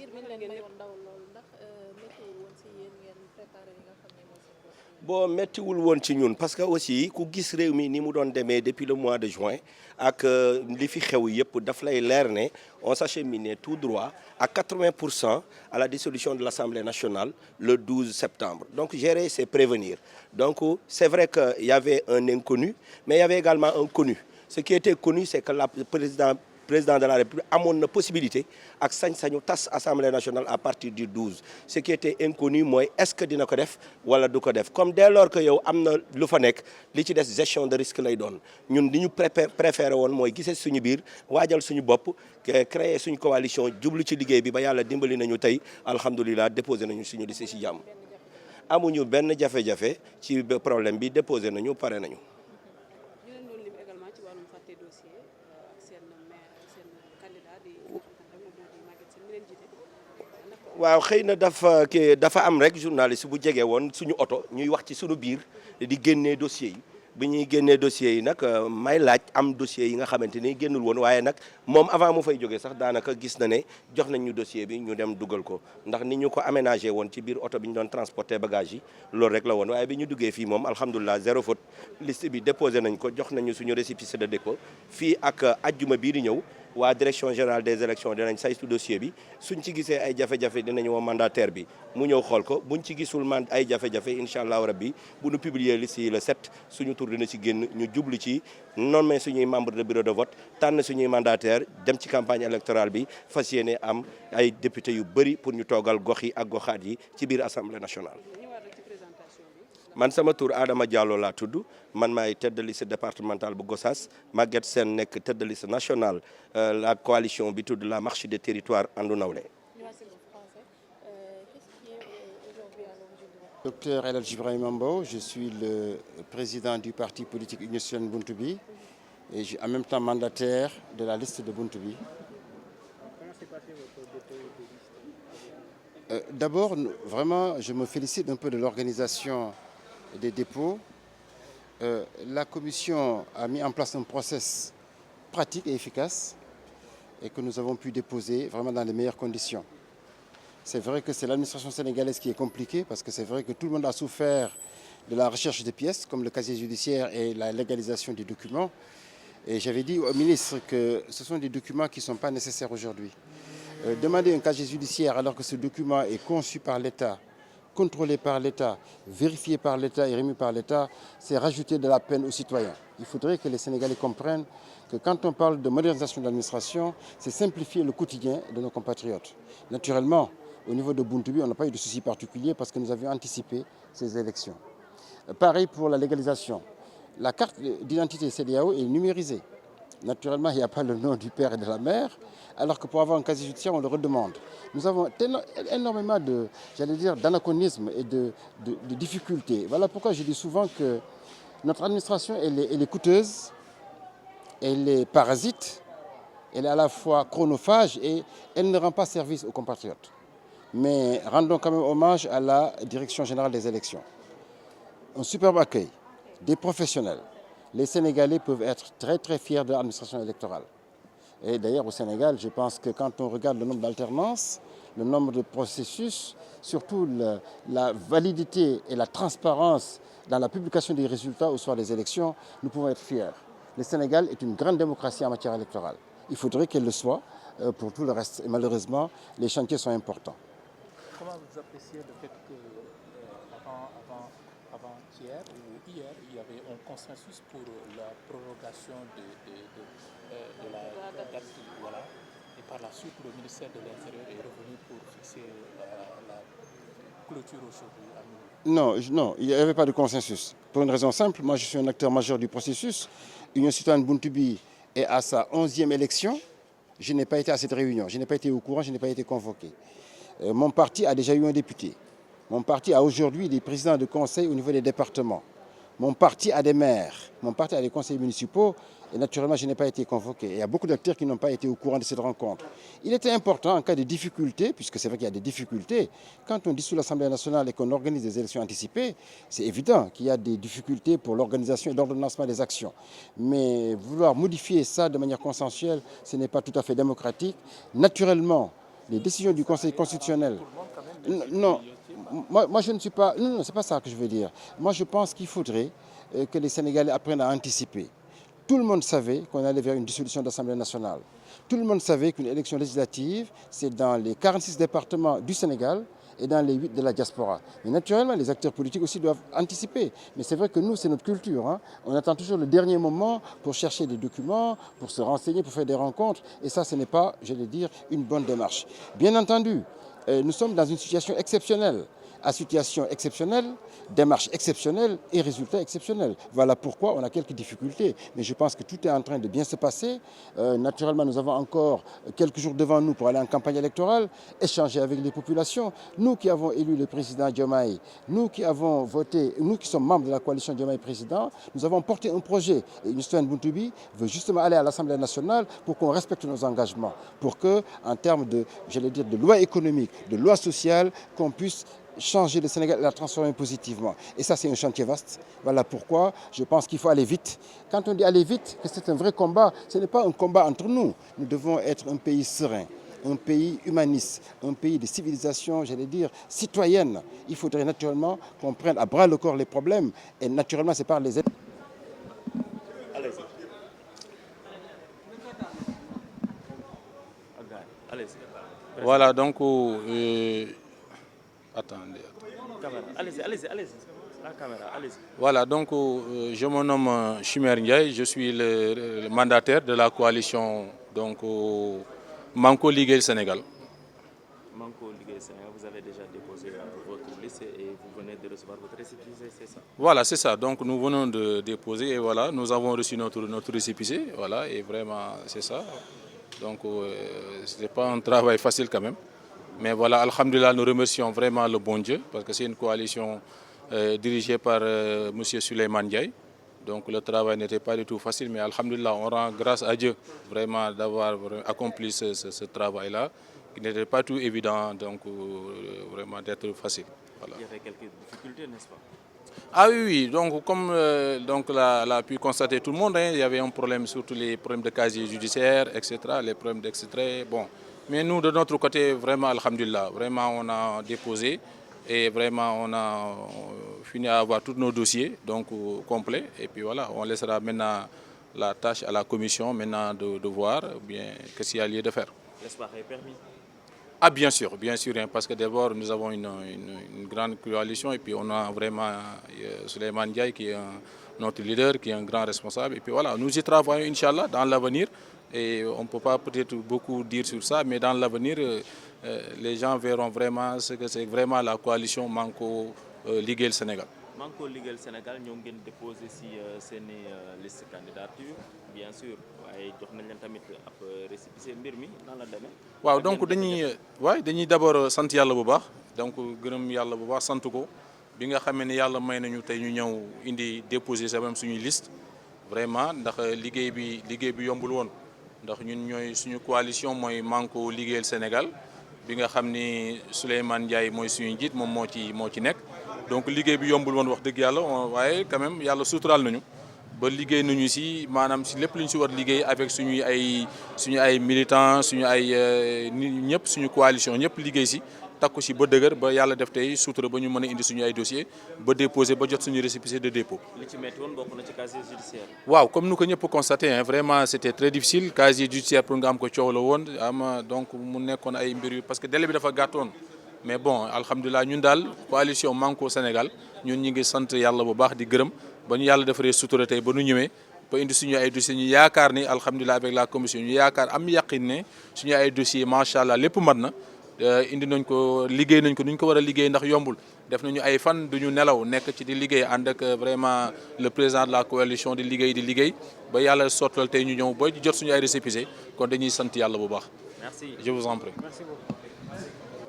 boo méttiwul woon ci ñun parce que aussi ku gis réew mi ni mu doon demee depuis le mois de juin ak li fi xew yëpp daf lay leer ne on s'acheminait tout droit à 80% à la dissolution de l'Assemblée nationale le 12 septembre. Donc gérer, c'est prévenir. Donc c'est vrai qu'il y avait un inconnu, mais il y avait également un connu. Ce qui était connu, c'est que le président de la République amoon na possibilité ak sañ-sañu tas Assemblée nationale à partir du 12. Ce qui était inconnu mooy est-ce que dina ko def wala du ko def comme dès lors que yow am na lu fa nekk li ci des gestion de risque lay doon ñun li ñu préféré woon mooy gisee suñu biir waajal suñu bopp créer suñu coalition jublu ci liggéey bi ba yàlla dimbali nañu tey alhamdulilah déposé nañu suñu liste ci jàmm. amuñu benn jafe-jafe ci problème bi déposé nañu pare nañu. waaw xëy na dafa am rek journaliste bu jege woon suñu oto ñuy wax ci suñu biir di génnee dossiers yi bi ñuy génnee dossiers yi nag may laaj am dossiers yi nga xamante ni génnul woon waaye nag moom avant mu fay jógee sax daanaka gis na ne jox nañ ñu dossier bi ñu dem dugal ko ndax ni ñu ko aménagé woon ci biir oto bi ñu doon transporter bagage yi loolu rek la woon waaye bi ñu duggee fii moom alhamdulilah zéro faute liste bi déposé nañ ko jox nañu suñu récépissé de dépôt fii ak ajjuma bii di ñëw waa direction générale des élections dinañ saytu dossier bi suñ ci gisee ay jafe-jafe dinañ woo mandataire bi mu ñëw xool ko buñ ci gisul ay jafe-jafe incha allahu rabbi bu ñu publier liste yi le 7 suñu tur dina ci génn ñu jublu ci nommer suñuy membre de bureau de vote tànn suñuy mandataire dem ci campagne électorale bi fas yéene am ay député yu bëri pour ñu toogal gox yi ak goxaat yi ci biir assemblée nationale. man sama tur Adama Diallo laa tudd man maay tête de liste départementale bu Gossas Maguette Sène nekk tête de liste nationale la coalition bi tudd la marche des territoires Andu Nawlé. Docteur El Hadji Ibrahima Mbow, je suis le président du parti politique Union Citoyenne Buntu Bi et en même temps mandataire de la liste de Buntu Bi. Comment s'est passé votre dépôt de liste? D'abord, vraiment, je me félicite un peu de l'organisation des dépôts. La commission a mis en place un process pratique et efficace et que nous avons pu déposer vraiment dans les meilleures conditions. C'est vrai que c'est l'administration sénégalaise qui est compliquée parce que c'est vrai que tout le monde a souffert de la recherche des pièces comme le casier judiciaire et la légalisation des documents. Et j'avais dit au ministre que ce sont des documents qui ne sont pas nécessaires aujourd'hui. Demander un casier judiciaire alors que ce document est conçu par l'État, contrôlé par l'État, vérifié par l'État et remis par l'État, c'est rajouter de la peine aux citoyens. Il faudrait que les Sénégalais comprennent que quand on parle de modernisation de l'administration, c'est simplifier le quotidien de nos compatriotes. Naturellement, au niveau de Buntu Bi, on n'a pas eu de soucis particuliers parce que nous avions anticipé ces élections. Pareil pour la légalisation. La carte d'identité CEDEAO est numérisée. Naturellement, il n'y a pas le nom du père et de la mère, alors que pour avoir un casier judiciaire, on le redemande. Nous avons énormément d'anachronismes et de difficultés. Voilà pourquoi je dis souvent que notre administration, elle est coûteuse, elle est parasite, elle est à la fois chronophage et elle ne rend pas service aux compatriotes. Mais rendons quand même hommage à la Direction générale des élections. Un superbe accueil, des professionnels. Les Sénégalais peuvent être très très fiers de l'administration électorale. Et d'ailleurs au Sénégal, je pense que quand on regarde le nombre d'alternances, le nombre de processus, surtout la validité et la transparence dans la publication des résultats au soir des élections, nous pouvons être fiers. Le Sénégal est une grande démocratie en matière électorale. Il faudrait qu'elle le soit pour tout le reste. Et malheureusement, les chantiers sont importants. Comment vous appréciez le fait que avant-hier ou hier, il y avait un consensus pour la prorogation de la date, voilà. Et par la suite, le ministère de l'Intérieur est revenu pour fixer la clôture aujourd'hui à minuit. Non, il n'y avait pas de consensus. Pour une raison simple, moi je suis un acteur majeur du processus. Union Citoyenne Buntu Bi est à sa 11e élection. Je n'ai pas été à cette réunion, je n'ai pas été au courant, je n'ai pas été convoqué. Mon parti a déjà eu un député. Mon parti a aujourd'hui des présidents de conseil au niveau des départements. Mon parti a des maires, mon parti a des conseillers municipaux et naturellement je n'ai pas été convoqué. Il y a beaucoup d'acteurs qui n'ont pas été au courant de cette rencontre. Il était important en cas de difficulté, puisque c'est vrai qu'il y a des difficultés, quand on dissout l'Assemblée nationale et qu'on organise des élections anticipées, c'est évident qu'il y a des difficultés pour l'organisation et l'ordonnancement des actions. Mais vouloir modifier ça de manière consensuelle, ce n'est pas tout à fait démocratique. Naturellement, les décisions du Conseil constitutionnel... Non, moi je ne suis pas... Non, c'est pas ça que je veux dire. Moi je pense qu'il faudrait que les Sénégalais apprennent à anticiper. Tout le monde savait qu'on allait vers une dissolution de l'Assemblée nationale. Tout le monde savait qu'une élection législative, c'est dans les 46 départements du Sénégal et dans les 8 de la diaspora. Mais naturellement, les acteurs politiques aussi doivent anticiper. Mais c'est vrai que nous, c'est notre culture. Hein. On attend toujours le dernier moment pour chercher des documents, pour se renseigner, pour faire des rencontres. Et ça, ce n'est pas, je vais dire, une bonne démarche. Bien entendu, nous sommes dans une situation exceptionnelle. À situation exceptionnelle, démarche exceptionnelle et résultats exceptionnels. Voilà pourquoi on a quelques difficultés. Mais je pense que tout est en train de bien se passer. Naturellement, nous avons encore quelques jours devant nous pour aller en campagne électorale, échanger avec les populations. Nous qui avons élu le président Diomaye, nous qui avons voté, nous qui sommes membres de la coalition Diomaye Président, nous avons porté un projet. Et Union Citoyenne Buntu Bi veut justement aller à l'Assemblée nationale pour qu'on respecte nos engagements. Pour que, en termes de, j'allais dire, de loi économique, de loi sociale, qu'on puisse changer le Sénégal et la transformer positivement. Et ça, c'est un chantier vaste. Voilà pourquoi je pense qu'il faut aller vite. Quand on dit aller vite, que c'est un vrai combat, ce n'est pas un combat entre nous. Nous devons être un pays serein, un pays humaniste, un pays de civilisation, j'allais dire, citoyenne. Il faudrait naturellement qu'on prenne à bras le corps les problèmes. Et naturellement, c'est par les aides. Voilà, donc... attendez. Allez-y, la caméra, allez-y. Voilà, donc je me nomme Chimère Ndiaye, je suis le mandataire de la coalition donc, Manko Ligue Sénégal. Manko Ligue Sénégal, vous avez déjà déposé votre liste et vous venez de recevoir votre récépissé, c'est ça? Voilà, c'est ça. Donc nous venons de déposer et voilà, nous avons reçu notre récépissé. Voilà, et vraiment, c'est ça. Donc ce n'est pas un travail facile quand même. Mais voilà, alhamdoulilah, nous remercions vraiment le bon Dieu parce que c'est une coalition dirigée par M. Souleymane Ndiaye. Donc le travail n'était pas du tout facile, mais alhamdoulilah, on rend grâce à Dieu vraiment d'avoir accompli ce travail-là, qui n'était pas tout évident, donc vraiment d'être facile. Voilà. Il y avait quelques difficultés, n'est-ce pas? Ah oui, donc comme l'a pu constater tout le monde, hein, il y avait un problème, surtout les problèmes de casier judiciaire, etc., les problèmes d'extrait, bon. Mais nous, de notre côté, vraiment, alhamdulillah, vraiment, on a déposé et vraiment, on a fini à avoir tous nos dossiers donc, complets. Et puis voilà, on laissera maintenant la tâche à la commission maintenant de voir bien qu'est-ce qu'il y a lieu de faire. L'espoir est permis? Ah bien sûr, hein, parce que d'abord, nous avons une grande coalition et puis on a vraiment Souleymane Ndiaye qui est notre leader, qui est un grand responsable. Et puis voilà, nous y travaillons, Inch'Allah, dans l'avenir. Et on ne peut pas peut-être beaucoup dire sur ça, mais dans l'avenir, les gens verront vraiment ce que c'est vraiment la coalition Manko Ligue Sénégal. Manko Ligue Sénégal, nous avons déposé une liste de candidature, bien sûr. Nous avons récépissé dans la demain. Waaw donc dañuy d'abord sant Yàlla bu baax donc gërëm Yàlla bu baax sant ko bi nga xamee ne Yàlla may nañu tey ñu ñëw indi déposer sa même suñuy liste vraiment ndax liggéey bi yombul woon. ndax ñun ñooy suñu coalition mooy Manko Liggéeyal Sénégal bi nga xam ni Souleymane Ndiaye mooy suñu njiit moom moo ci nekk donc liggéey bi yombul woon wax dëgg yàlla waaye quand même yàlla suturaal nañu ba liggéey nañu si maanaam si lépp lu ñu si war liggéey avec suñu ay militants suñu ay ñëpp suñu coalition ñëpp liggéey si takku si ba dëgër ba yàlla def tey sutura ba ñu mën a indi suñu ay dossier ba déposer ba jot suñu récépissé de dépôt. li ci metti woon bokk na ci casier judiciaire. waaw comme nous ko ñëpp constaté hein, vraiment c'était très difficile casier judiciaire pour nga am ko coow la woon donc mu nekkoon ay mbir yu parce que délai bi dafa gàttoon mais bon alhamdulilah ñun daal coalition Manko Sénégal ñun ñi ngi sant yàlla bu baax di gërëm ba ñu yàlla defaree sutura tey ba nu ñëwee ba indi suñu ay dossiers ñu yaakaar ni alhamdulilah avec la commission ñu yaakaar am yaqin ne suñu ay dossiers macha allah lépp mat na. indi nañ ko liggéey nañ ko nuñ ko war a liggéey ndax yombul def nañu ay fan duñu nelaw nekk ci di liggéey ànd ak vraiment le président de la coalition di liggéey ba yàlla sottal tey ñu ñëw ba jot suñu ay récépissé kon dañuy sant yàlla bu baax. Merci. Je vous en prie. Merci beaucoup.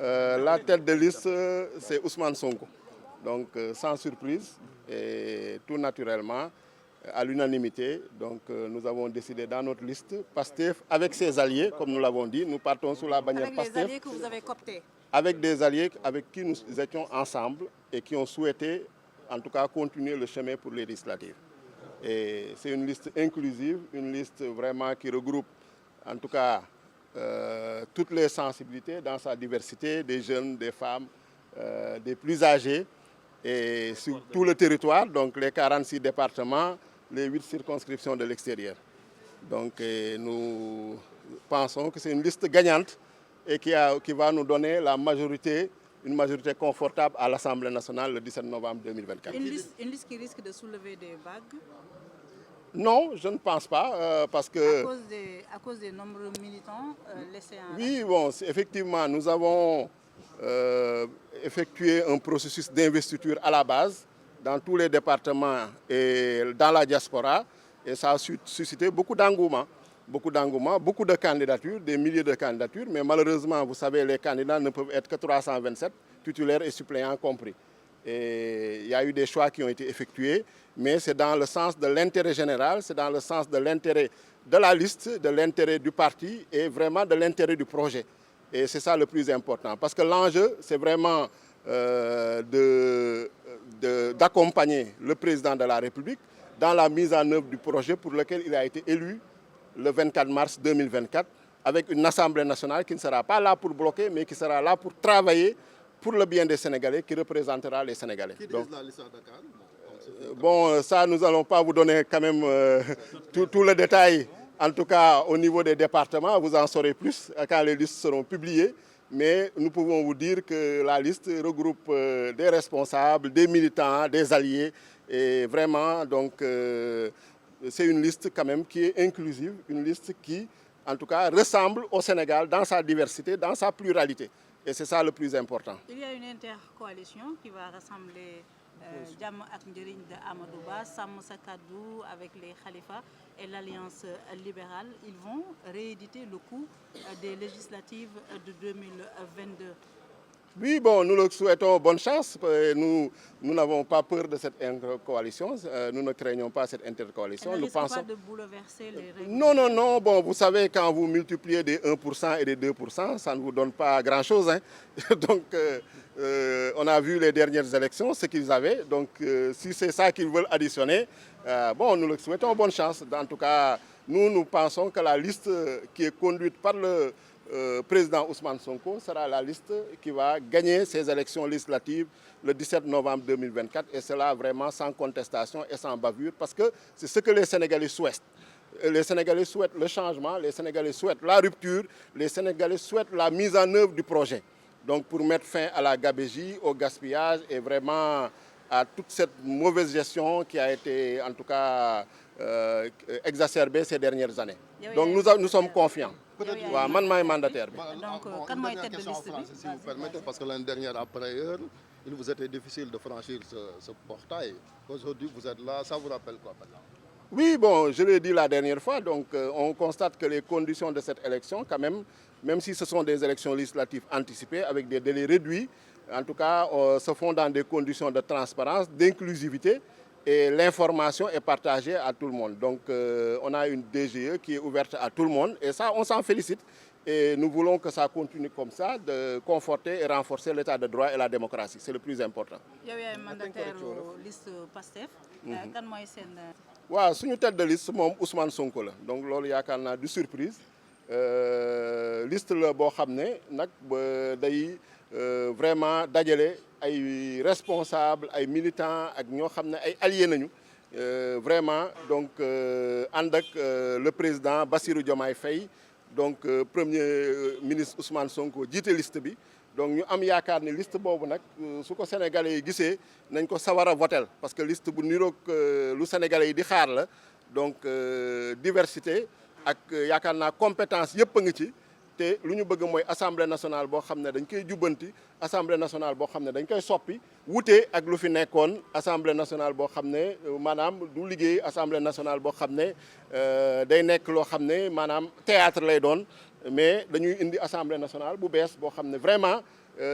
La tête de liste, c'est Ousmane Sonko. Donc sans surprise et tout naturellement, à l'unanimité, donc nous avons décidé dans notre liste, PASTEF, avec ses alliés, comme nous l'avons dit, nous partons sous la bannière PASTEF. Avec les alliés que vous avez cooptés. Avec des alliés avec qui nous étions ensemble et qui ont souhaité, en tout cas, continuer le chemin pour les législatives. Et c'est une liste inclusive, une liste vraiment qui regroupe, en tout cas, toutes les sensibilités dans sa diversité, des jeunes, des femmes, des plus âgés, et sur tout le territoire, donc les 46 départements, les 8 circonscriptions de l'extérieur. Donc nous pensons que c'est une liste gagnante et qui va nous donner la majorité, une majorité confortable à l'Assemblée nationale le 17 novembre 2024. Une liste qui risque de soulever des vagues? Non, je ne pense pas, parce que... À cause des nombreux militants laissés en... Oui, bon, effectivement, nous avons effectué un processus d'investiture à la base, dans tous les départements et dans la diaspora, et ça a suscité beaucoup d'engouement, beaucoup de candidatures, des milliers de candidatures, mais malheureusement, vous savez, les candidats ne peuvent être que 327, titulaires et suppléants compris. Et il y a eu des choix qui ont été effectués, mais c'est dans le sens de l'intérêt général, c'est dans le sens de l'intérêt de la liste, de l'intérêt du parti et vraiment de l'intérêt du projet. Et c'est ça le plus important, parce que l'enjeu, c'est vraiment d'accompagner le président de la République dans la mise en œuvre du projet pour lequel il a été élu le 24 mars 2024, avec une Assemblée nationale qui ne sera pas là pour bloquer, mais qui sera là pour travailler pour le bien des Sénégalais, qui représentera les Sénégalais. Donc, la liste à Dakar? Bon, ça, nous n'allons pas vous donner quand même tout le détail. En tout cas, au niveau des départements, vous en saurez plus quand les listes seront publiées. mais nous pouvons vous dire que la liste regroupe des responsables, des militants, des alliés, et vraiment, donc, c'est une liste quand même qui est inclusive, une liste qui, en tout cas, ressemble au Sénégal dans sa diversité, dans sa pluralité. Et c'est ça le plus important. Il y a une intercoalition qui va rassembler Jàmm ak Njëriñ de Amadou Ba, Sàmm Sa Kàddu avec les Khalifa et l'Alliance libérale. Ils vont rééditer le coup des législatives de 2022. Oui, bon, nous leur souhaitons bonne chance. Nous n'avons pas peur de cette intercoalition. Nous ne craignons pas cette intercoalition. Elle ne nous risque pensons... pas de bouleverser les règles? Non, non, non. Bon, vous savez, quand vous multipliez des 1% et des 2%, ça ne vous donne pas grand-chose. Hein. Donc, on a vu les dernières élections, ce qu'ils avaient. Donc, si c'est ça qu'ils veulent additionner, bon, nous leur souhaitons bonne chance. En tout cas, nous pensons que la liste qui est conduite par le président Ousmane Sonko sera la liste qui va gagner ces élections législatives le 17 novembre 2024. Et cela vraiment sans contestation et sans bavure, parce que c'est ce que les Sénégalais souhaitent. Les Sénégalais souhaitent le changement, les Sénégalais souhaitent la rupture, les Sénégalais souhaitent la mise en œuvre du projet. Donc pour mettre fin à la gabegie, au gaspillage et vraiment à toute cette mauvaise gestion qui a été en tout cas exacerbée ces dernières années. Donc nous sommes confiants. waaw man maay mandataire bi. Donc kan mooy tête de liste bi? Si vous permettez, parce que l'année dernière après heure, il vous était difficile de franchir ce portail. Aujourd'hui vous êtes là, ça vous rappelle quoi maintenant? Oui, bon, je l'ai dit la dernière fois, donc on constate que les conditions de cette élection, quand même si ce sont des élections législatives anticipées avec des délais réduits, en tout cas, se font dans des conditions de transparence, d'inclusivité, et l'information est partagée à tout le monde. Donc, on a une DGE qui est ouverte à tout le monde, et ça, on s'en félicite. Et nous voulons que ça continue comme ça, de conforter et renforcer l'état de droit et la démocratie. C'est le plus important. yow yaay mandataire liste Pastef. kan mooy seen. waaw suñu tête de liste moom Ousmane Sonko la donc loolu yaakaar naa du surprise liste la boo xam ne nag day vraiment dajale ay responsables ay militants ak ñoo xam ne ay alliés nañu vraiment donc ànd ak le président Bassirou Diomaye Faye donc premier ministre Ousmane Sonko jiite liste bi. donc ñu am yaakaar ni liste boobu nag su ko sénégalais yi gisee nañ ko sawar a votel parce que liste bu niroog lu sénégalais yi di xaar la donc diversité ak yaakaar naa compétence yëpp a ngi ci te lu ñu bëgg mooy assemblée nationale boo xam ne dañ koy jubbanti assemblée nationale boo xam ne dañ koy soppi wute ak lu fi nekkoon assemblée nationale boo xam ne maanaam du liggéey assemblée nationale boo xam ne day nekk loo xam ne maanaam théâtre lay doon mais dañuy indi assemblée nationale bu bees boo xam ne vraiment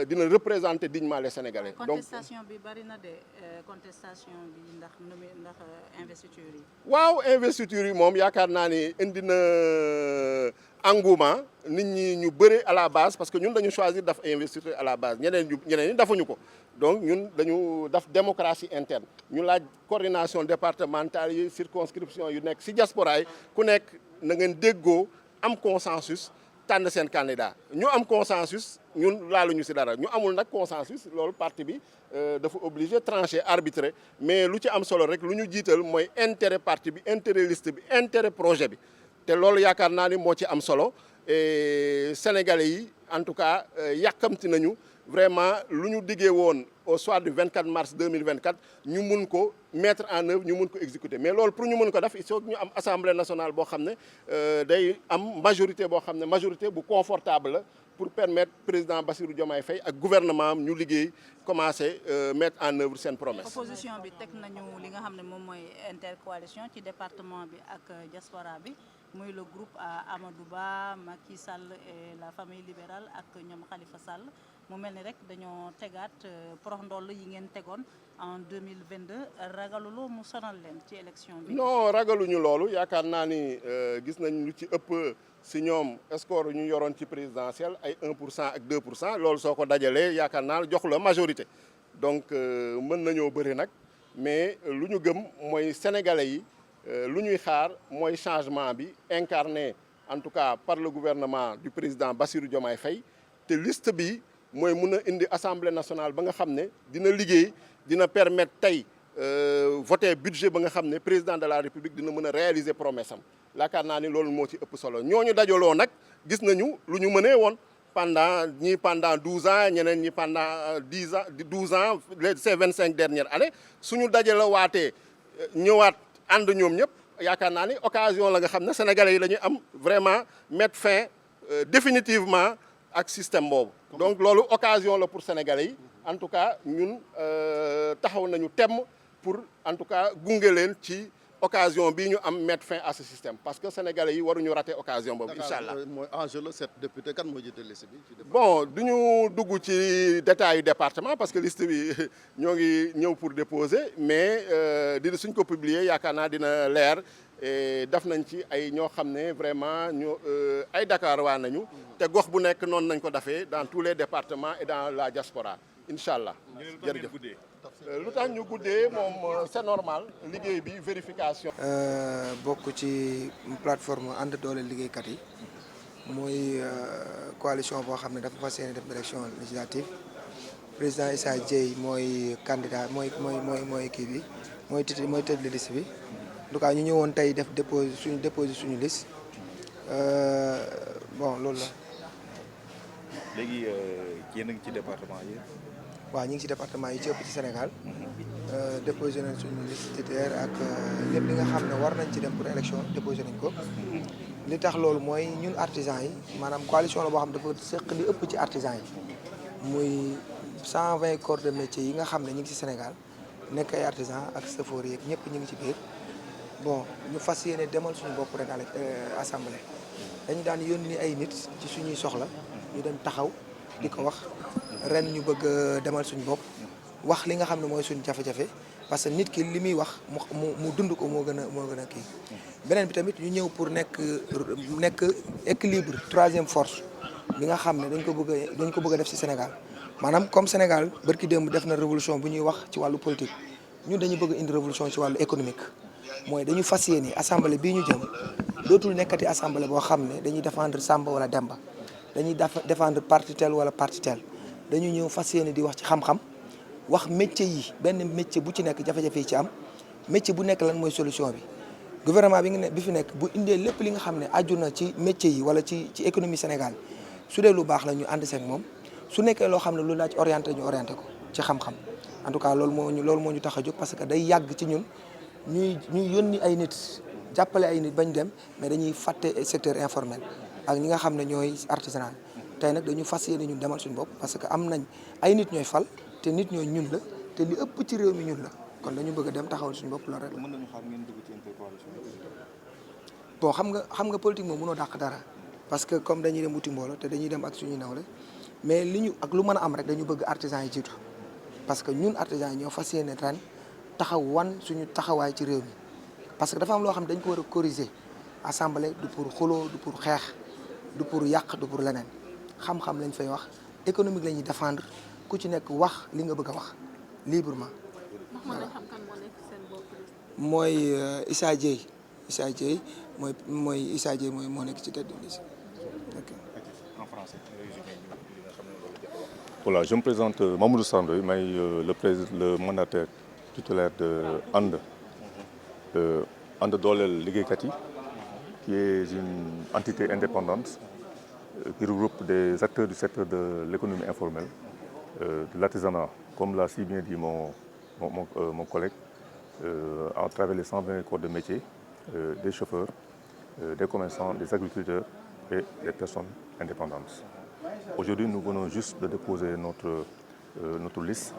dina représenter dignement les Sénégalais. donc contestation bi bari na de contestation bi ndax investiture yi. waaw investiture yi moom yaakaar naa ni indi na engouement nit ñi ñu bëri à la base parce que ñun dañu choisir daf investiture à la base ñeneen ñi defuñu ko donc ñun dañu def démocratie interne ñu laaj coordination départementale yi circonscription yu nekk ci diaspora yi ku nekk na ngeen déggoo am consensus tànn seen candidat ñu am consensus ñun laaluñu ci dara ñu amul nag consensus loolu parti bi dafa obligé trancher arbitrer mais lu ci am solo rek lu ñu jiital mooy intérêt parti bi intérêt liste bi intérêt projet bi te loolu yaakaar naa ni moo ci am solo et sénégalais yi en tout cas yàkkamti nañu vraiment lu ñu diggee woon au soir du 24 mars 2024 ñu mun ko mettre en œuvre ñu mun ko exécuter mais loolu pour ñu mun ko def il faut que ñu am assemblée nationale boo xam ne day am majorité boo xam ne majorité bu confortable la pour permettre président Bassirou Diomaye Faye ak gouvernement am ñu liggéey commencer mettre en œuvre seen promesse. opposition bi teg nañu li nga xam ne moom mooy intercoalition ci département bi ak diaspora bi muy le groupe Amadou Ba Macky Sall et la famille libérale ak ñoom Khalifa Sall mu mel ni rek dañoo tegaat porox ndoll yi ngeen tegoon en 2022 ragaluloo mu sonal leen ci élection bi. non ragaluñu loolu yaakaar naa ni gis nañ lu ci ëpp si ñoom score ñu yoroon ci présidentielle ay 1% ak 2% loolu soo ko dajalee yaakaar naa jox la majorité donc mën nañoo bëri nag mais lu ñu gëm mooy sénégalais yi lu ñuy xaar mooy changement bi incarné en tout cas par le gouvernement du président Bassirou Diomaye Faye te liste bi mooy mun a indi assemblée nationale ba nga xam ne dina liggéey dina permettre tey voter budget ba nga xam ne président de la république dina mën a réaliser promesse am yaakaar naa ni loolu moo ci ëpp solo ñooñu dajaloo nag gis nañu lu ñu mënee woon pendant 12 ans ñeneen ñi pendant 10 ans 12 ans ces 25 dernières années suñu dajale waatee ñëwaat ànd ñoom ñëpp yaakaar naa ni occasion la nga xam ne sénégalais yi dañuy am vraiment mettre fin définitivement ak système boobu. donc loolu occasion la pour sénégalais yi en tout cas ñun taxaw nañu temm pour en tout cas gunge leen ci occasion bii ñu am mettre fin à ce système parce que sénégalais yi waruñu rater occasion boobu incha allah. mooy enjeu la cette député kan moo jiite liste bi. bon du ñu dugg ci détail yu département parce que liste bi ñoo ngi ñëw pour déposer mais dina suñ ko publier yaakaar naa dina leer def nañ ci ay ñoo xam ne vraiment ñu ay Dakar waa nañu te gox bu nekk noonu nañ ko defee dans tous les départements et dans la diaspora incha allah. jërëjëf lu tax ñu guddee moom c'est normal liggéey bi vérification. bokk ci plateforme ànd dooleel liggéeykat yi mooy coalition boo xam ne dafa fas yéene def élection législative président Issa Dieye mooy candidat mooy kii bi mooy tête de liste bi en tout cas ñu ñëwoon tey def déposé suñu liste bon loolu la. léegi yéen a ngi ci département yi. waaw ñu ngi ci département yi ci ëpp ci Sénégal déposé nañ suñu liste titulaire ak lépp li nga xam ne war nañ ci dem pour élection déposé nañ ko li tax loolu mooy ñun artisans yi maanaam coalition la boo xam dafa seq li ëpp ci artisans yi muy 120 corps de métier yi nga xam ne ñu ngi ci Sénégal nekk ay artisans ak chauffeurs yeeg ñëpp ñu ngi ci biir bon ñu fas yéene demal suñu bopp ren assemblée dañu daan yónni ay nit ci suñuy soxla ñu dem taxaw di ko wax ren ñu bëgg demal suñu bopp wax li nga xam ne mooy suñu jafe-jafe parce que nit ki li muy wax mu dund ko moo gën a kii beneen bi tamit ñu ñëw pour nekk équilibre troisième force bi nga xam ne dañ ko bëgg a def ci Sénégal maanaam comme Sénégal barki démb def na révolution bu ñuy wax ci wàllu politique ñun dañu bëgg indi révolution ci wàllu économique mooy dañu fas yéene assemblée bii ñu jëm dootul nekkati assemblée boo xam ne dañuy défendre Samba wala Demba dañuy défendre parti tel wala parti tel dañu ñëw fas yéene di wax ci xam-xam wax métier yi benn métier bu ci nekk jafe-jafe yi ci am métier bu nekk lan mooy solution bi gouvernement bi fi nekk bu indee lépp li nga xam ne aju na ci métier yi wala ci économie Sénégal su dee lu baax la ñu ànd seeg moom su nekkee loo xam ne lu laaj orienté ñu orienté ko ci xam-xam en tout cas loolu moo ñu tax a jóg parce que day yàgg ci ñun ñuy yónni ay nit jàppale ay nit bañ dem mais dañuy fàtte secteur informel ak ñi nga xam ne ñooy artisanal tey nag dañu fas yéene ñun demal suñu bopp parce que am nañ ay nit ñooy fal te nit ñooy ñun la te li ëpp ci réew mi ñun la kon dañu bëgg a dem taxawal suñu bopp loolu rek la. mën nañu xaar ngeen dugg ci intercoalition. bon xam nga politique moom mënoo dàq dara parce que comme dañuy dem wuti mbooloo te dañuy dem ak suñuy nawle mais ak lu mën a am rek dañu bëgg artisans yi jiitu parce que ñun artisans yi ñoo fas yéene ren taxaw wan suñu taxawaay ci réew mi parce que dafa am loo xam ne dañ ko war a corriger assemblée du pour xuloo du pour xeex du pour yàq du pour leneen xam-xam lañ fay wax économique la ñuy défendre ku ci nekk wax li nga bëgg a wax librement. mooy Issa Dieye mooy moo nekk ci tête de liste. En français. Voilà, je me présente Mamoudou Sandoy, le mandataire titulaire de And Doolel Liggéeykat yi, qui est une entité indépendante qui regroupe des acteurs du secteur de l'économie informelle, de l'artisanat, comme l'a si bien dit mon collègue, à travers les 120 corps de métier, des chauffeurs, des commerçants, des agriculteurs et des personnes indépendantes. Aujourd'hui, nous venons juste de déposer notre liste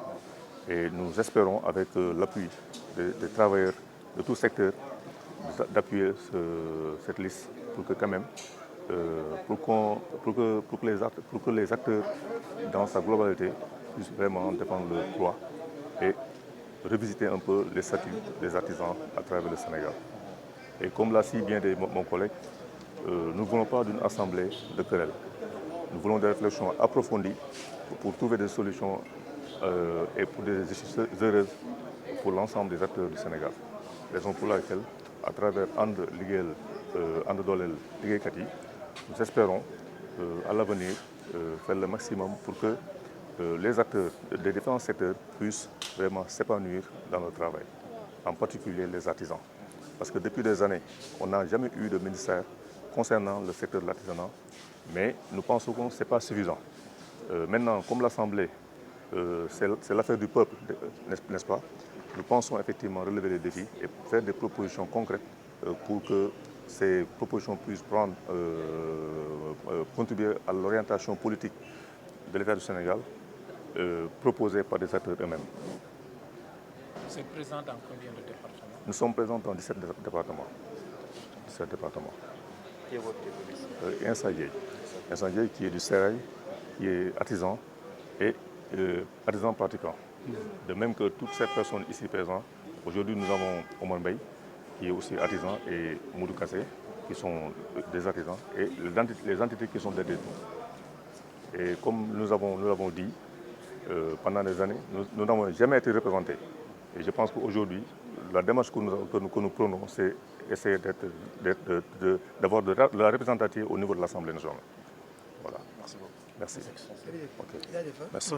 et nous espérons, avec l'appui des travailleurs de tout secteur, d'appuyer cette liste pour que quand même, pour que les acteurs dans sa globalité puissent vraiment défendre leurs droits et revisiter un peu les statuts des artisans à travers le Sénégal. Et comme l'a si bien dit mon collègue, nous ne voulons pas d'une assemblée de querelles. Nous voulons des réflexions approfondies pour trouver des solutions et pour des issues heureuses pour l'ensemble des acteurs du Sénégal. Raison pour laquelle, à travers And Doolel Liggéeykat yi, nous espérons à l'avenir faire le maximum pour que les acteurs des différents secteurs puissent vraiment s'épanouir dans leur travail, en particulier les artisans. Parce que depuis des années, on n'a jamais eu de ministère concernant le secteur de l'artisanat, mais nous pensons que ce n'est pas suffisant. Maintenant, comme l'Assemblée, c'est l'affaire du peuple, n'est-ce pas? Nous pensons effectivement relever les défis et faire des propositions concrètes pour que ces propositions puissent contribuer à l'orientation politique de l'État du Sénégal, proposée par des acteurs eux-mêmes. C'est présent dans combien de départements? Nous sommes présents dans 17 départements. 17 départements. Qui est votre liste? Insa Dieye qui est du Serail, qui est artisan et artisan pratiquant. De même que toutes ces personnes ici présentes, aujourd'hui nous avons Omar Mbaye, qui est aussi artisan, et Moudou Kassé, qui sont des artisans, et les entités qui sont derrière nous. Et comme nous l'avons dit, pendant des années, nous n'avons jamais été représentés. Et je pense qu'aujourd'hui, la démarche que nous prenons, c'est essayer d'avoir de la représentativité au niveau de l'Assemblée nationale. Voilà. Merci beaucoup. Merci. Okay. Merci.